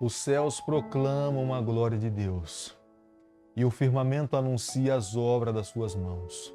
Os céus proclamam a glória de Deus, e o firmamento anuncia as obras das suas mãos.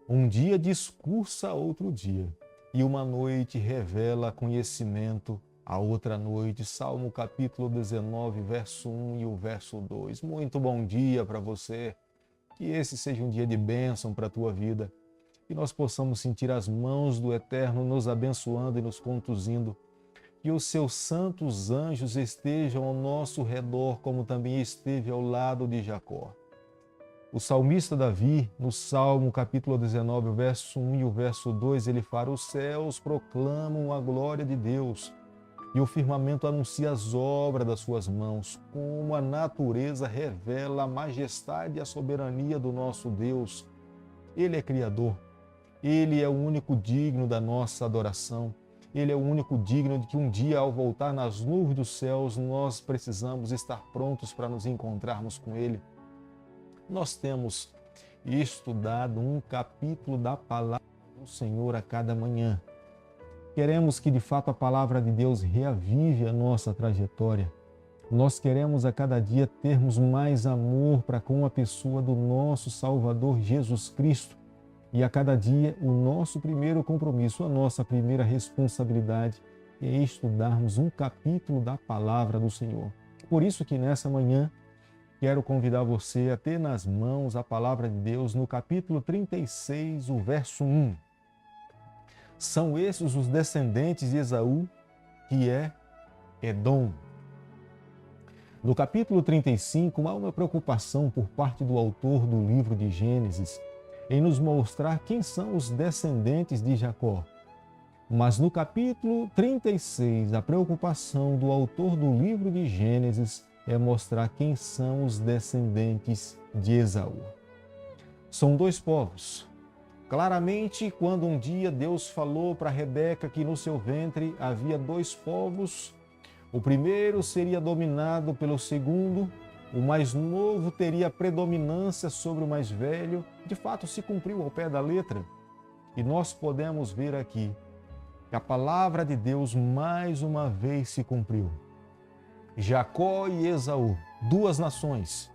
Um dia discursa a outro dia, e uma noite revela conhecimento a outra noite. Salmo capítulo 19, verso 1 e o verso 2. Muito bom dia para você. Que esse seja um dia de bênção para a tua vida. Que nós possamos sentir as mãos do Eterno nos abençoando e nos conduzindo. Que os seus santos anjos estejam ao nosso redor, como também esteve ao lado de Jacó. O salmista Davi, no Salmo capítulo 19, o verso 1 e o verso 2, ele fala: os céus proclamam a glória de Deus, e o firmamento anuncia as obras das suas mãos, como a natureza revela a majestade e a soberania do nosso Deus. Ele é Criador, Ele é o único digno da nossa adoração. Ele é o único digno de que um dia, ao voltar nas nuvens dos céus, nós precisamos estar prontos para nos encontrarmos com Ele. Nós temos estudado um capítulo da Palavra do Senhor a cada manhã. Queremos que, de fato, a Palavra de Deus reavive a nossa trajetória. Nós queremos a cada dia termos mais amor para com a pessoa do nosso Salvador Jesus Cristo. E a cada dia o nosso primeiro compromisso, a nossa primeira responsabilidade é estudarmos um capítulo da Palavra do Senhor. Por isso que nessa manhã quero convidar você a ter nas mãos a Palavra de Deus no capítulo 36, o verso 1. São esses os descendentes de Esaú, que é Edom. No capítulo 35, há uma preocupação por parte do autor do livro de Gênesis em nos mostrar quem são os descendentes de Jacó. Mas no capítulo 36, a preocupação do autor do livro de Gênesis é mostrar quem são os descendentes de Esaú. São dois povos. Claramente, quando um dia Deus falou para Rebeca que no seu ventre havia dois povos, o primeiro seria dominado pelo segundo, o mais novo teria predominância sobre o mais velho. De fato, se cumpriu ao pé da letra. E nós podemos ver aqui que a palavra de Deus mais uma vez se cumpriu. Jacó e Esaú, duas nações.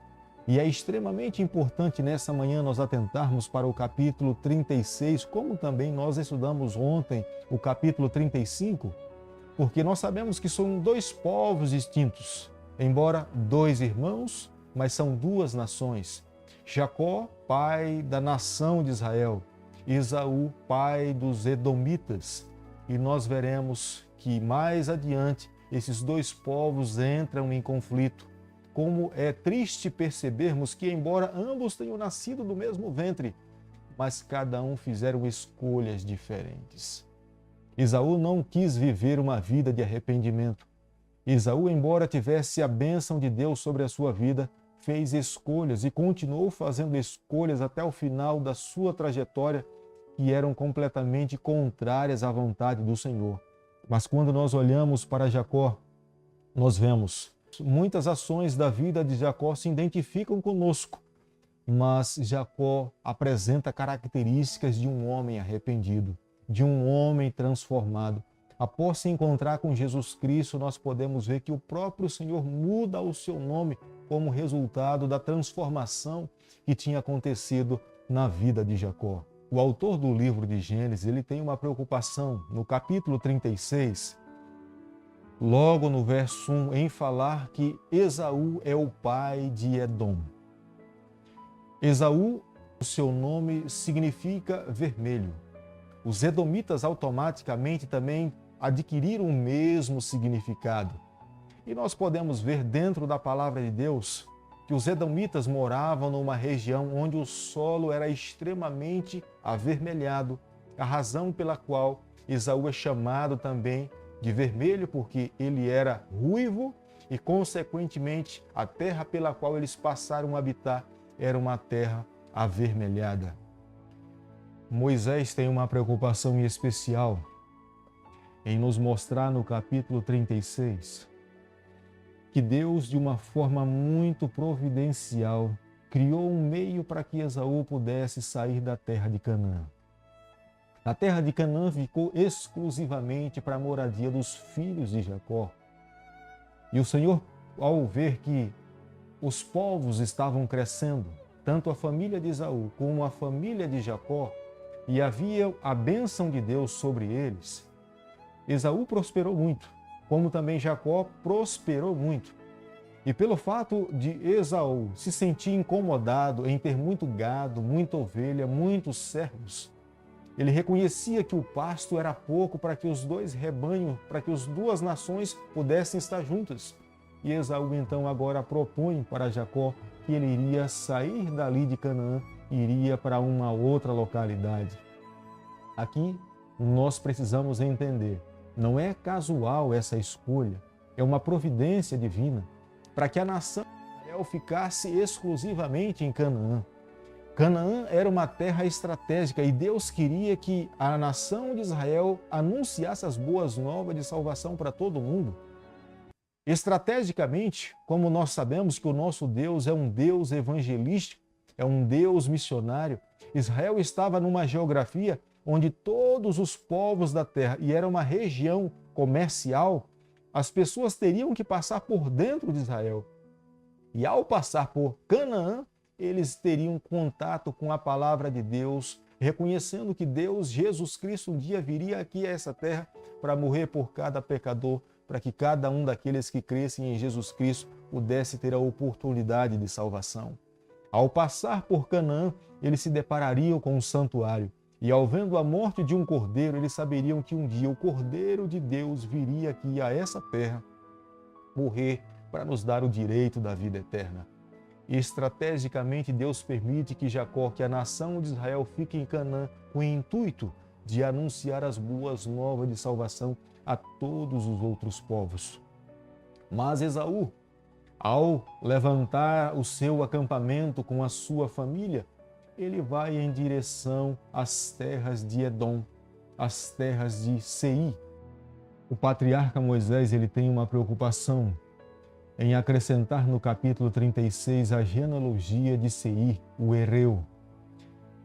E é extremamente importante nessa manhã nós atentarmos para o capítulo 36, como também nós estudamos ontem o capítulo 35, porque nós sabemos que são dois povos distintos. Embora dois irmãos, mas são duas nações. Jacó, pai da nação de Israel. Esaú, pai dos edomitas. E nós veremos que mais adiante esses dois povos entram em conflito. Como é triste percebermos que, embora ambos tenham nascido do mesmo ventre, mas cada um fizeram escolhas diferentes. Esaú não quis viver uma vida de arrependimento. Esaú, embora tivesse a bênção de Deus sobre a sua vida, fez escolhas e continuou fazendo escolhas até o final da sua trajetória que eram completamente contrárias à vontade do Senhor. Mas quando nós olhamos para Jacó, nós vemos muitas ações da vida de Jacó se identificam conosco, mas Jacó apresenta características de um homem arrependido, de um homem transformado. Após se encontrar com Jesus Cristo, nós podemos ver que o próprio Senhor muda o seu nome como resultado da transformação que tinha acontecido na vida de Jacó. O autor do livro de Gênesis, ele tem uma preocupação no capítulo 36, logo no verso 1, em falar que Esaú é o pai de Edom. Esaú, o seu nome significa vermelho. Os edomitas automaticamente também adquiriram o mesmo significado. E nós podemos ver dentro da palavra de Deus que os edomitas moravam numa região onde o solo era extremamente avermelhado, a razão pela qual Esaú é chamado também de vermelho, porque ele era ruivo e, consequentemente, a terra pela qual eles passaram a habitar era uma terra avermelhada. Moisés tem uma preocupação especial em nos mostrar no capítulo 36 que Deus, de uma forma muito providencial, criou um meio para que Esaú pudesse sair da terra de Canaã. A terra de Canaã ficou exclusivamente para a moradia dos filhos de Jacó. E o Senhor ao ver que os povos estavam crescendo, tanto a família de Esaú como a família de Jacó, e havia a bênção de Deus sobre eles, Esaú prosperou muito, como também Jacó prosperou muito. E pelo fato de Esaú se sentir incomodado em ter muito gado, muita ovelha, muitos servos, ele reconhecia que o pasto era pouco para que os dois rebanhos, para que as duas nações pudessem estar juntas. E Esaú então agora propõe para Jacó que ele iria sair dali de Canaã e iria para uma outra localidade. Aqui nós precisamos entender, não é casual essa escolha, é uma providência divina para que a nação de Israel ficasse exclusivamente em Canaã. Canaã era uma terra estratégica e Deus queria que a nação de Israel anunciasse as boas novas de salvação para todo mundo. Estrategicamente, como nós sabemos que o nosso Deus é um Deus evangelístico, é um Deus missionário, Israel estava numa geografia onde todos os povos da terra, e era uma região comercial, as pessoas teriam que passar por dentro de Israel. E ao passar por Canaã, eles teriam contato com a palavra de Deus, reconhecendo que Deus, Jesus Cristo, um dia viria aqui a essa terra para morrer por cada pecador, para que cada um daqueles que crescem em Jesus Cristo pudesse ter a oportunidade de salvação. Ao passar por Canaã, eles se deparariam com um santuário. E ao vendo a morte de um cordeiro, eles saberiam que um dia o Cordeiro de Deus viria aqui a essa terra morrer para nos dar o direito da vida eterna. E estrategicamente Deus permite que Jacó, que a nação de Israel fique em Canaã com o intuito de anunciar as boas novas de salvação a todos os outros povos. Mas Esaú, ao levantar o seu acampamento com a sua família, ele vai em direção às terras de Edom, às terras de Seir. O patriarca Moisés ele tem uma preocupação em acrescentar no capítulo 36 a genealogia de Seir, o hereu.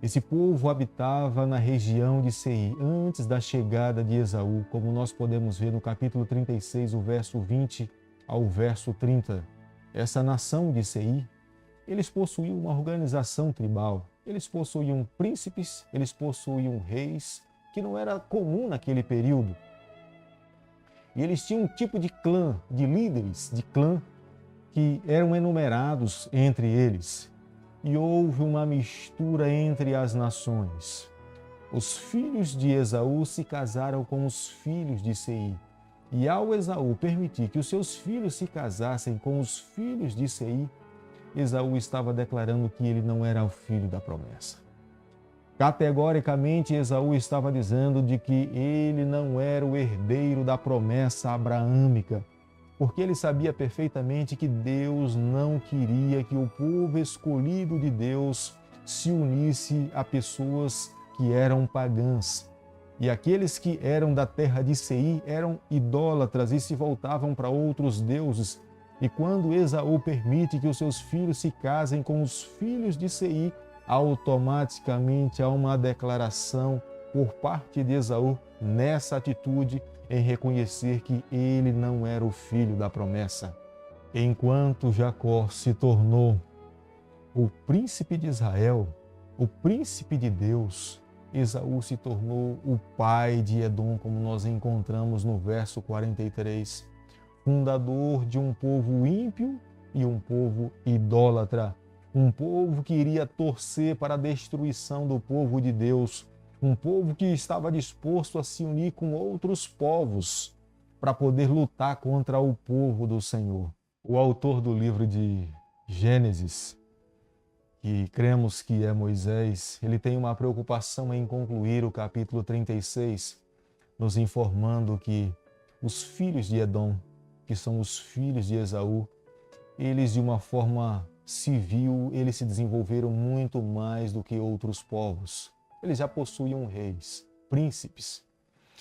Esse povo habitava na região de Seir antes da chegada de Esaú, como nós podemos ver no capítulo 36, o verso 20 ao verso 30. Essa nação de Seir, eles possuíam uma organização tribal. Eles possuíam príncipes, eles possuíam reis, que não era comum naquele período. E eles tinham um tipo de clã, de líderes de clã, que eram enumerados entre eles. E houve uma mistura entre as nações. Os filhos de Esaú se casaram com os filhos de Seir. E ao Esaú permitir que os seus filhos se casassem com os filhos de Seir, Esaú estava declarando que ele não era o filho da promessa. Categoricamente, Esaú estava dizendo de que ele não era o herdeiro da promessa abraâmica, porque ele sabia perfeitamente que Deus não queria que o povo escolhido de Deus se unisse a pessoas que eram pagãs. E aqueles que eram da terra de Seir eram idólatras e se voltavam para outros deuses. E quando Esaú permite que os seus filhos se casem com os filhos de Seir, automaticamente há uma declaração por parte de Esaú nessa atitude em reconhecer que ele não era o filho da promessa. Enquanto Jacó se tornou o príncipe de Israel, o príncipe de Deus, Esaú se tornou o pai de Edom, como nós encontramos no verso 43. Fundador de um povo ímpio e um povo idólatra, um povo que iria torcer para a destruição do povo de Deus, um povo que estava disposto a se unir com outros povos para poder lutar contra o povo do Senhor. O autor do livro de Gênesis, que cremos que é Moisés, ele tem uma preocupação em concluir o capítulo 36, nos informando que os filhos de Edom, que são os filhos de Esaú, eles de uma forma civil, eles se desenvolveram muito mais do que outros povos. Eles já possuíam reis, príncipes,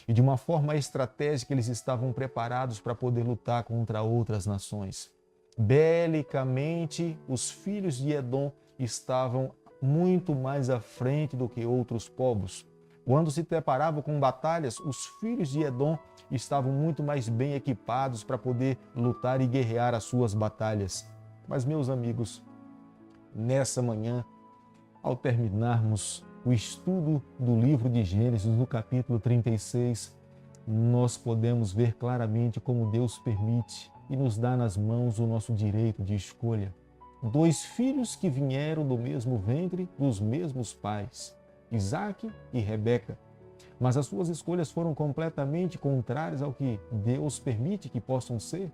e de uma forma estratégica eles estavam preparados para poder lutar contra outras nações. Belicamente, os filhos de Edom estavam muito mais à frente do que outros povos, Quando se deparavam com batalhas, os filhos de Edom estavam muito mais bem equipados para poder lutar e guerrear as suas batalhas. Mas, meus amigos, nessa manhã, ao terminarmos o estudo do livro de Gênesis, no capítulo 36, nós podemos ver claramente como Deus permite e nos dá nas mãos o nosso direito de escolha. 2 filhos que vieram do mesmo ventre, dos mesmos pais, Isaque e Rebeca. Mas as suas escolhas foram completamente contrárias ao que Deus permite que possam ser.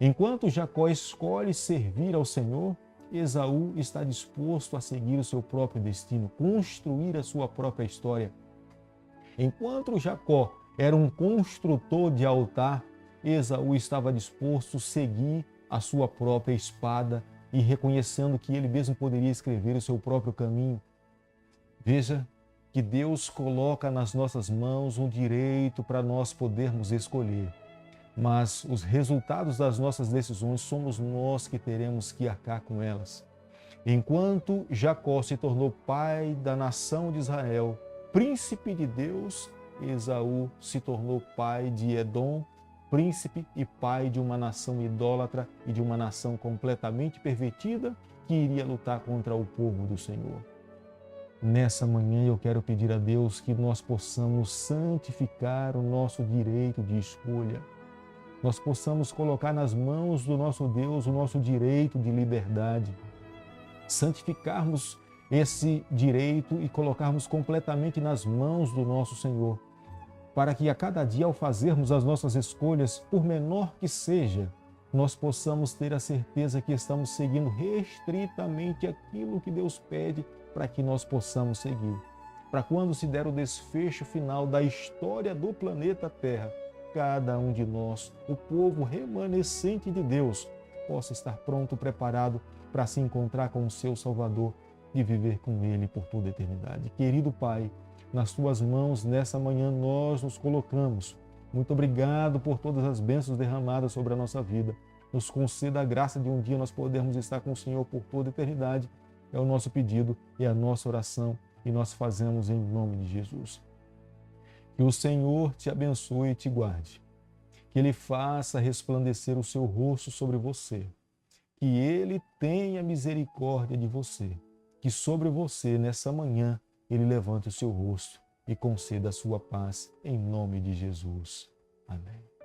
Enquanto Jacó escolhe servir ao Senhor, Esaú está disposto a seguir o seu próprio destino, construir a sua própria história. Enquanto Jacó era um construtor de altar, Esaú estava disposto a seguir a sua própria espada e reconhecendo que ele mesmo poderia escrever o seu próprio caminho. Veja que Deus coloca nas nossas mãos um direito para nós podermos escolher. Mas os resultados das nossas decisões somos nós que teremos que arcar com elas. Enquanto Jacó se tornou pai da nação de Israel, príncipe de Deus, Esaú se tornou pai de Edom, príncipe e pai de uma nação idólatra e de uma nação completamente pervertida que iria lutar contra o povo do Senhor. Nessa manhã eu quero pedir a Deus que nós possamos santificar o nosso direito de escolha. Nós possamos colocar nas mãos do nosso Deus o nosso direito de liberdade. Santificarmos esse direito e colocarmos completamente nas mãos do nosso Senhor, para que a cada dia, ao fazermos as nossas escolhas, por menor que seja, nós possamos ter a certeza que estamos seguindo restritamente aquilo que Deus pede para que nós possamos seguir. Para quando se der o desfecho final da história do planeta Terra, cada um de nós, o povo remanescente de Deus, possa estar pronto, preparado para se encontrar com o seu Salvador e viver com Ele por toda a eternidade. Querido Pai, nas Tuas mãos, nessa manhã, nós nos colocamos. Muito obrigado por todas as bênçãos derramadas sobre a nossa vida. Nos conceda a graça de um dia nós podermos estar com o Senhor por toda a eternidade. É o nosso pedido, é a nossa oração e nós fazemos em nome de Jesus. Que o Senhor te abençoe e te guarde. Que Ele faça resplandecer o seu rosto sobre você. Que Ele tenha misericórdia de você. Que sobre você, nessa manhã, Ele levante o seu rosto e conceda a sua paz em nome de Jesus. Amém.